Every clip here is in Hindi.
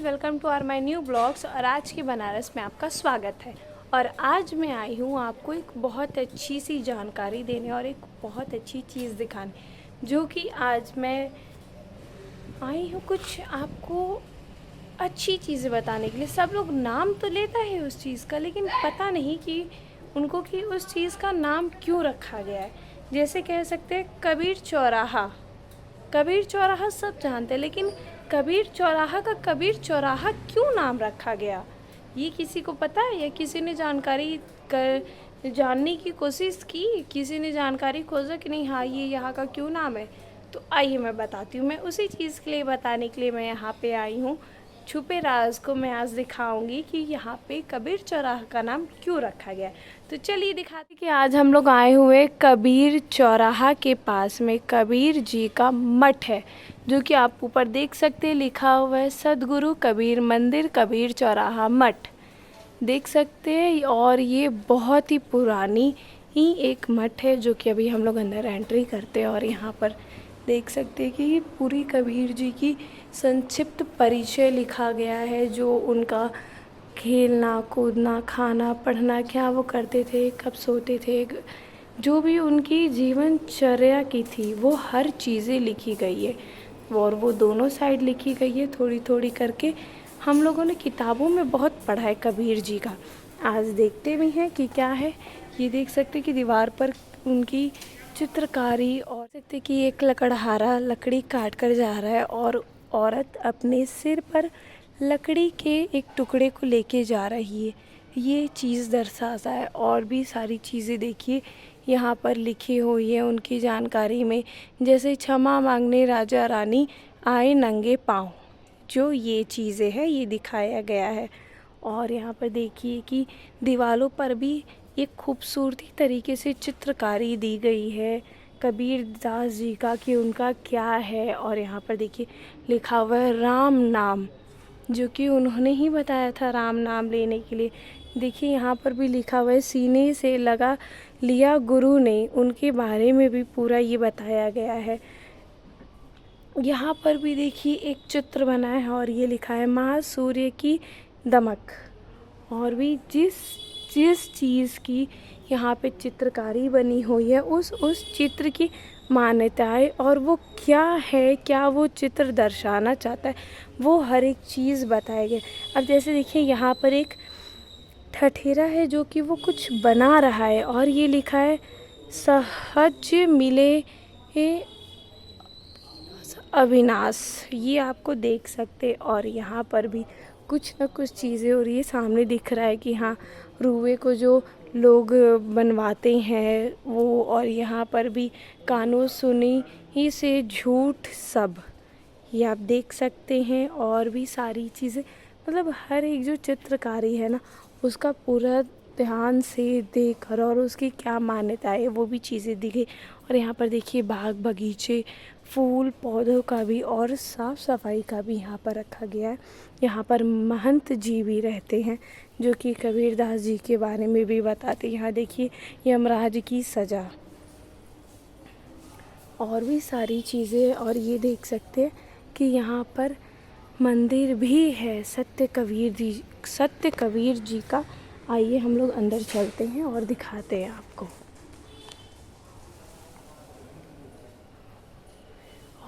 Welcome to our my new blogs. और आज की बनारस में आपका स्वागत है। और आज मैं आई हूँ आपको एक बहुत अच्छी सी जानकारी देने और एक बहुत अच्छी चीज़ दिखाने, जो कि आज मैं आई हूँ कुछ आपको अच्छी चीज़ें बताने के लिए। सब लोग नाम तो लेता है उस चीज़ का, लेकिन पता नहीं कि उनको कि उस चीज़ का नाम क्यों रखा गया है। जैसे कह सकते हैं कबीर चौराहा। कबीर चौराहा सब जानते हैं, लेकिन कबीर चौराहा का कबीर चौराहा क्यों नाम रखा गया, ये किसी को पता है? या किसी ने जानकारी कर जानने की कोशिश की, किसी ने जानकारी खोजा कि नहीं हाँ ये यहाँ का क्यों नाम है? तो आइए मैं बताती हूँ। मैं उसी चीज़ के लिए बताने के लिए मैं यहाँ पे आई हूँ। छुपे राज को मैं आज दिखाऊंगी कि यहाँ पे कबीर चौराहा का नाम क्यों रखा गया है। तो चलिए दिखाते कि आज हम लोग आए हुए कबीर चौराहा के पास में कबीर जी का मठ है, जो कि आप ऊपर देख सकते हैं, लिखा हुआ है सदगुरु कबीर मंदिर कबीर चौराहा मठ, देख सकते हैं। और ये बहुत ही पुरानी ही एक मठ है, जो कि अभी हम लोग अंदर एंट्री करते हैं। और यहाँ पर देख सकते हैं कि पूरी कबीर जी की संक्षिप्त परिचय लिखा गया है, जो उनका खेलना कूदना खाना पढ़ना क्या वो करते थे, कब सोते थे, जो भी उनकी जीवनचर्या की थी वो हर चीज़ें लिखी गई है। और वो दोनों साइड लिखी गई है थोड़ी थोड़ी करके। हम लोगों ने किताबों में बहुत पढ़ा है कबीर जी का, आज देखते भी हैं कि क्या है। ये देख सकते कि दीवार पर उनकी चित्रकारी, और सकते कि एक लकड़हारा लकड़ी काट कर जा रहा है और औरत अपने सिर पर लकड़ी के एक टुकड़े को लेके जा रही है, ये चीज़ दर्शाता है। और भी सारी चीज़ें देखिए यहाँ पर लिखी हुई है उनकी जानकारी में, जैसे क्षमा मांगने राजा रानी आए नंगे पाँव, जो ये चीज़ें हैं ये दिखाया गया है। और यहाँ पर देखिए कि दीवारों पर भी एक खूबसूरती तरीके से चित्रकारी दी गई है कबीर दास जी का कि उनका क्या है। और यहाँ पर देखिए लिखा हुआ है राम नाम, जो कि उन्होंने ही बताया था राम नाम लेने के लिए। देखिए यहाँ पर भी लिखा हुआ है सीने से लगा लिया गुरु ने, उनके बारे में भी पूरा ये बताया गया है। यहाँ पर भी देखिए एक चित्र बना है और ये लिखा है माँ सूर्य की दमक। और भी जिस जिस चीज़ की यहाँ पे चित्रकारी बनी हुई है उस चित्र की मान्यताएं और वो क्या है, क्या वो चित्र दर्शाना चाहता है, वो हर एक चीज़ बताया गया। अब जैसे देखिए यहाँ पर एक ठठेरा है जो कि वो कुछ बना रहा है, और ये लिखा है सहज मिले अविनाश, ये आपको देख सकते। और यहाँ पर भी कुछ न कुछ चीज़ें हो रही है, सामने दिख रहा है कि हाँ रुए को जो लोग बनवाते हैं वो। और यहाँ पर भी कानों सुनी ही से झूठ सब, ये आप देख सकते हैं। और भी सारी चीज़ें, मतलब हर एक जो चित्रकारी है ना उसका पूरा ध्यान से देखकर और उसकी क्या मान्यता है वो भी चीज़ें दिखे। और यहाँ पर देखिए बाग बगीचे फूल पौधों का भी और साफ़ सफाई का भी यहाँ पर रखा गया है। यहाँ पर महंत जी भी रहते हैं, जो कि कबीरदास जी के बारे में भी बताते हैं। यहाँ देखिए यमराज की सज़ा और भी सारी चीज़ें। और ये देख सकते हैं कि यहाँ पर मंदिर भी है सत्य कबीर जी का। आइए हम लोग अंदर चलते हैं और दिखाते हैं आपको।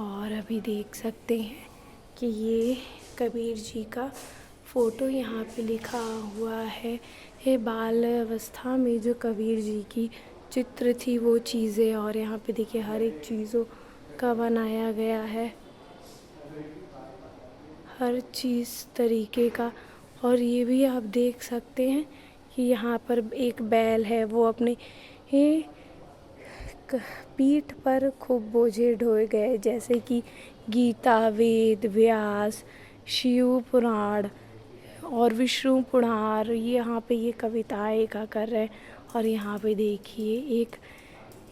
और अभी देख सकते हैं कि ये कबीर जी का फ़ोटो यहाँ पे लिखा हुआ है बाल अवस्था में जो कबीर जी की चित्र थी वो चीज़ें। और यहाँ पे देखिए हर एक चीज़ों का बनाया गया है, हर चीज़ तरीके का। और ये भी आप देख सकते हैं कि यहाँ पर एक बैल है, वो अपने पीठ पर खूब बोझे ढोए गए, जैसे कि गीता वेद व्यास शिव पुराण और विष्णु पुराण। ये यहाँ पे ये कविताएं का कर रहे हैं। और यहाँ पे देखिए एक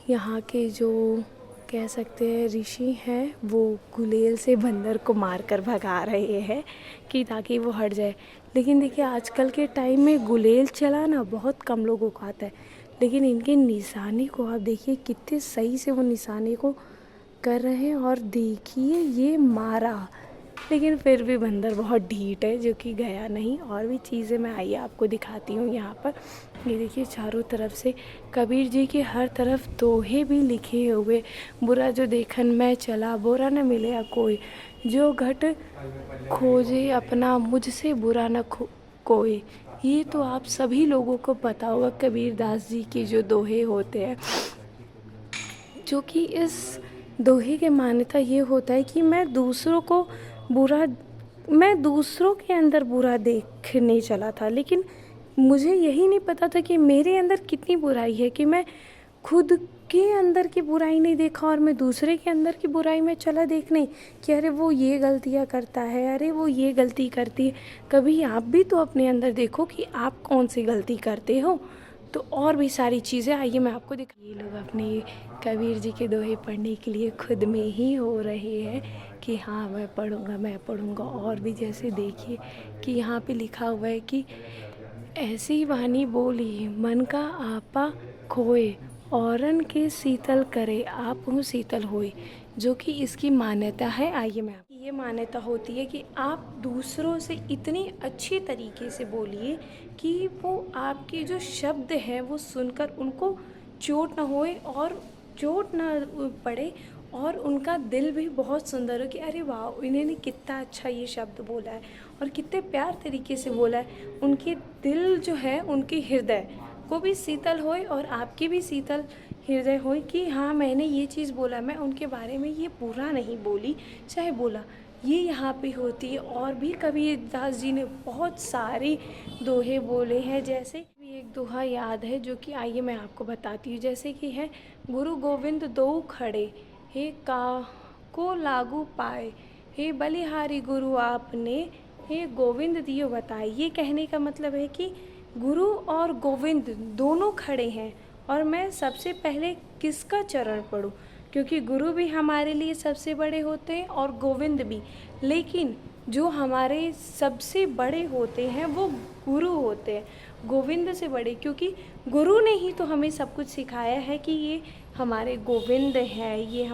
यहाँ के जो कह सकते हैं ऋषि हैं, वो गुलेल से बंदर को मारकर भगा रहे हैं कि ताकि वो हट जाए। लेकिन देखिए आजकल के टाइम में गुलेल चलाना बहुत कम लोगों को आता है, लेकिन इनके निशाने को आप देखिए कितने सही से वो निशाने को कर रहे हैं। और देखिए ये मारा, लेकिन फिर भी बंदर बहुत ढीठ है जो कि गया नहीं। और भी चीज़ें मैं आइए आपको दिखाती हूँ यहाँ पर। ये देखिए चारों तरफ से कबीर जी के हर तरफ दोहे भी लिखे हुए। बुरा जो देखन में चला बुरा न मिले कोई, जो घट खोजे अपना मुझसे बुरा न कोई। ये तो आप सभी लोगों को पता होगा कबीर दास जी के जो दोहे होते हैं, जो कि इस दोहे के मान्यता ये होता है कि मैं दूसरों के अंदर बुरा देखने चला था, लेकिन मुझे यही नहीं पता था कि मेरे अंदर कितनी बुराई है कि मैं खुद के अंदर की बुराई नहीं देखा और मैं दूसरे के अंदर की बुराई में चला देखने कि अरे वो ये गलतियाँ करता है, अरे वो ये गलती करती है। कभी आप भी तो अपने अंदर देखो कि आप कौन सी गलती करते हो। तो और भी सारी चीज़ें आइए मैं आपको दिखा। ये लोग अपने कबीर जी के दोहे पढ़ने के लिए खुद में ही हो रहे हैं कि हाँ मैं पढ़ूँगा। और भी जैसे देखिए कि यहाँ पे लिखा हुआ है कि ऐसी वाणी बोली मन का आपा खोए, औरन के शीतल करे आप हूँ शीतल होए, जो कि इसकी मान्यता है। आइए मैं ये मान्यता होती है कि आप दूसरों से इतनी अच्छी तरीके से बोलिए कि वो आपके जो शब्द हैं वो सुनकर उनको चोट ना होए और चोट ना पड़े, और उनका दिल भी बहुत सुंदर हो कि अरे वाह इन्होंने कितना अच्छा ये शब्द बोला है और कितने प्यार तरीके से बोला है। उनके दिल जो है उनके हृदय को भी शीतल होए और आपकी भी शीतल हृदय होए कि हाँ मैंने ये चीज़ बोला, मैं उनके बारे में ये बुरा नहीं बोली, चाहे बोला। ये यहाँ पे होती है। और भी कबीरदास जी ने बहुत सारे दोहे बोले हैं। जैसे एक दोहा याद है जो कि आइए मैं आपको बताती हूँ। जैसे कि है गुरु गोविंद दो खड़े, हे का को लागू पाए, हे बलिहारी गुरु आपने, हे गोविंद दियो बताए। ये कहने का मतलब है कि गुरु और गोविंद दोनों खड़े हैं और मैं सबसे पहले किसका चरण पढ़ूं, क्योंकि गुरु भी हमारे लिए सबसे बड़े होते हैं और गोविंद भी। लेकिन जो हमारे सबसे बड़े होते हैं वो गुरु होते हैं, गोविंद से बड़े, क्योंकि गुरु ने ही तो हमें सब कुछ सिखाया है कि ये हमारे गोविंद हैं, ये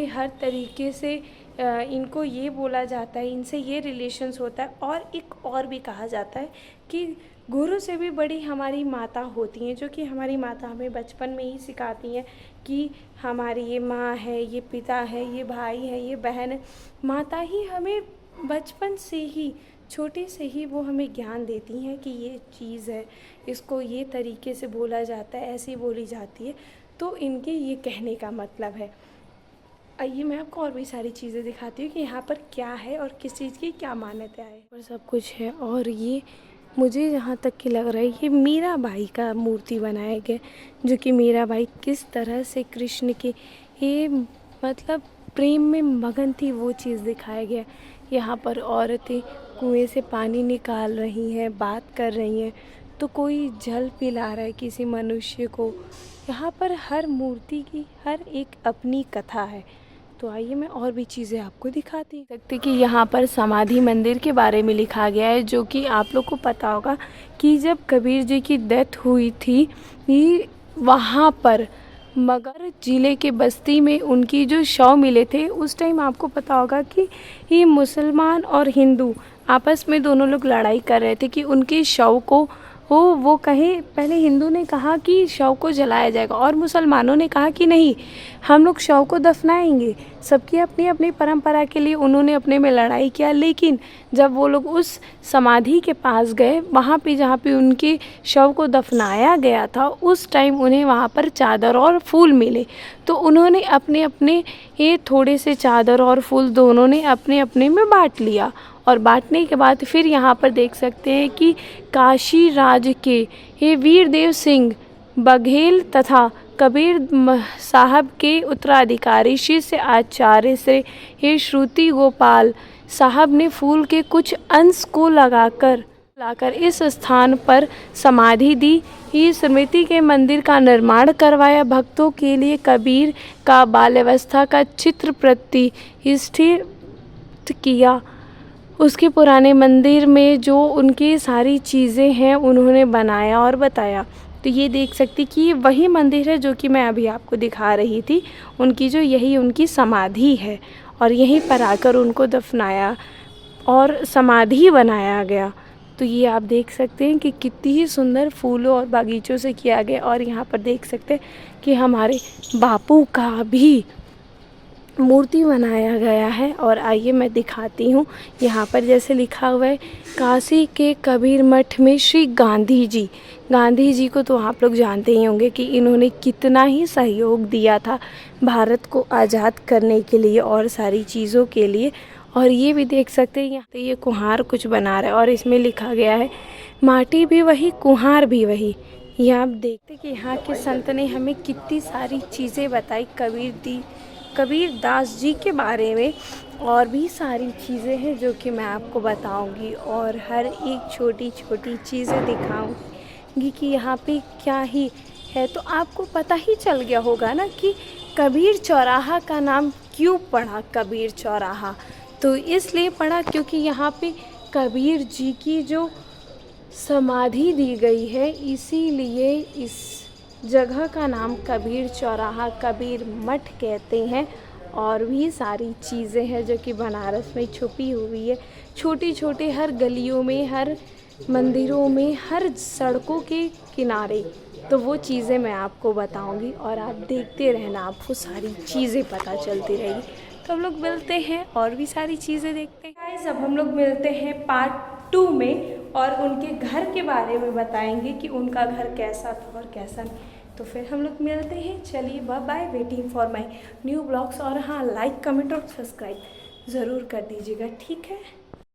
हर तरीके से इनको ये बोला जाता है, इनसे ये रिलेशंस होता है। और एक और भी कहा जाता है कि गुरु से भी बड़ी हमारी माता होती हैं, जो कि हमारी माता हमें बचपन में ही सिखाती हैं कि हमारी ये माँ है, ये पिता है, ये भाई है, ये बहन है। माता ही हमें बचपन से ही, छोटे से ही वो हमें ज्ञान देती हैं कि ये चीज़ है, इसको ये तरीके से बोला जाता है, ऐसी बोली जाती है। तो इनके ये कहने का मतलब है। आइए मैं आपको और भी सारी चीज़ें दिखाती हूँ कि यहाँ पर क्या है और किस चीज़ की क्या मान्यता है। और सब कुछ है। और ये मुझे जहाँ तक कि लग रहा है ये मीराबाई का मूर्ति बनाया गया, जो कि मीराबाई किस तरह से कृष्ण के ये मतलब प्रेम में मगन थी, वो चीज़ दिखाया गया। यहाँ पर औरतें कुएं से पानी निकाल रही हैं, बात कर रही हैं, तो कोई जल पिला रहा है किसी मनुष्य को। यहाँ पर हर मूर्ति की हर एक अपनी कथा है। तो आइए मैं और भी चीज़ें आपको दिखाती सकती कि यहाँ पर समाधि मंदिर के बारे में लिखा गया है, जो कि आप लोग को पता होगा कि जब कबीर जी की डेथ हुई थी वहाँ पर मगर ज़िले के बस्ती में उनकी जो शव मिले थे, उस टाइम आपको पता होगा कि ये मुसलमान और हिंदू आपस में दोनों लोग लड़ाई कर रहे थे कि उनके शव को वो कहे। पहले हिंदू ने कहा कि शव को जलाया जाएगा और मुसलमानों ने कहा कि नहीं, हम लोग शव को दफनाएंगे। सबकी अपनी अपनी परंपरा के लिए उन्होंने अपने में लड़ाई किया। लेकिन जब वो लोग उस समाधि के पास गए, वहाँ पे जहाँ पे उनके शव को दफनाया गया था, उस टाइम उन्हें वहाँ पर चादर और फूल मिले। तो उन्होंने अपने अपने ये थोड़े से चादर और फूल दोनों ने अपने अपने में बांट लिया। और बांटने के बाद फिर यहाँ पर देख सकते हैं कि काशी राज के ये वीरदेव सिंह बघेल तथा कबीर साहब के उत्तराधिकारी शिष्य आचार्य श्री हे श्रुति गोपाल साहब ने फूल के कुछ अंश को लाकर इस स्थान पर समाधि दी। ही स्मृति के मंदिर का निर्माण करवाया। भक्तों के लिए कबीर का बाल्यावस्था का चित्र प्रतिष्ठित किया। उसके पुराने मंदिर में जो उनकी सारी चीज़ें हैं उन्होंने बनाया और बताया। तो ये देख सकती कि ये वही मंदिर है जो कि मैं अभी आपको दिखा रही थी, उनकी जो यही उनकी समाधि है। और यहीं पर आकर उनको दफनाया और समाधि बनाया गया। तो ये आप देख सकते हैं कि कितनी ही सुंदर फूलों और बागीचों से किया गया। और यहाँ पर देख सकते हैं कि हमारे बापू का भी मूर्ति बनाया गया है। और आइए मैं दिखाती हूँ। यहाँ पर जैसे लिखा हुआ है, काशी के कबीर मठ में श्री गांधी जी। गांधी जी को तो आप लोग जानते ही होंगे कि इन्होंने कितना ही सहयोग दिया था भारत को आज़ाद करने के लिए और सारी चीज़ों के लिए। और ये भी देख सकते हैं, यहाँ पे ये कुम्हार कुछ बना रहा है और इसमें लिखा गया है, माटी भी वही कुम्हार भी वही। ये आप देखते कि यहाँ के संत ने हमें कितनी सारी चीज़ें बताई कबीर दास जी के बारे में। और भी सारी चीज़ें हैं जो कि मैं आपको बताऊंगी और हर एक छोटी छोटी चीज़ें दिखाऊंगी कि यहाँ पे क्या ही है। तो आपको पता ही चल गया होगा ना कि कबीर चौराहा का नाम क्यों पड़ा कबीर चौराहा। तो इसलिए पड़ा क्योंकि यहाँ पे कबीर जी की जो समाधि दी गई है, इसीलिए इस जगह का नाम कबीर चौराहा कबीर मठ कहते हैं। और भी सारी चीज़ें हैं जो कि बनारस में छुपी हुई है, छोटी छोटी हर गलियों में, हर मंदिरों में, हर सड़कों के किनारे। तो वो चीज़ें मैं आपको बताऊंगी और आप देखते रहना, आपको सारी चीज़ें पता चलती रहेगी। तो हम लोग मिलते हैं और भी सारी चीज़ें देखते हैं। गाइस, अब हम लोग मिलते हैं पार्ट 2 में और उनके घर के बारे में बताएंगे कि उनका घर कैसा था और कैसा नहीं। तो फिर हम लोग मिलते हैं। चलिए bye bye, waiting for my new blogs. और हाँ, लाइक कमेंट और सब्सक्राइब ज़रूर कर दीजिएगा, ठीक है।